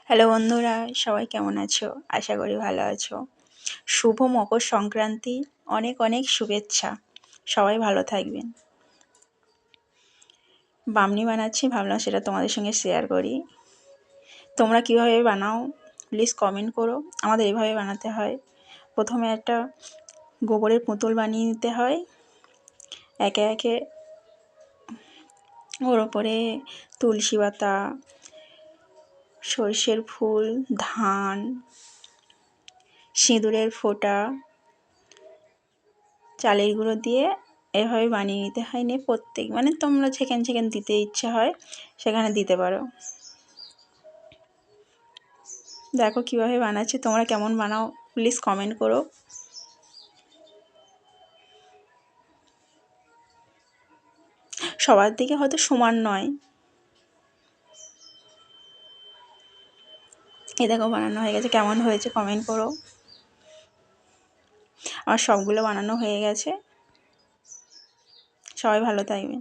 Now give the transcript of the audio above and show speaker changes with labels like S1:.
S1: Hello বন্ধুরা, সবাই কেমন আছো? আশা করি ভালো আছো। শুভ মকর সংক্রান্তি, অনেক অনেক শুভেচ্ছা। সবাই ভালো থাকবেন। বামনি বানাচ্ছি, ভাবলাম সেটা তোমাদের সঙ্গে শেয়ার করি। তোমরা কীভাবে বানাও প্লিজ কমেন্ট করো। আমাদের এভাবে বানাতে হয়। প্রথমে একটা গোবরের পুতুল বানিয়ে নিতে হয়। একে একে ওর ওপরে তুলসী পাতা, সর্ষের ফুল, ধান, সিঁদুরের ফোঁটা, চালের গুঁড়ো দিয়ে এভাবে বানিয়ে নিতে হয়। নিয়ে তোমরা যেখানে যেখানে দিতে ইচ্ছা হয় সেখানে দিতে পারো। দেখো কীভাবে বানাচ্ছি, তোমরা কেমন বানাও প্লিজ কমেন্ট করো। সবার দিকে হয়তো সমান নয়। এ দেখো বানানো হয়ে গেছে, কেমন হয়েছে কমেন্ট করো। আমার সবগুলো বানানো হয়ে গেছে। সবাই ভালো থাকবেন।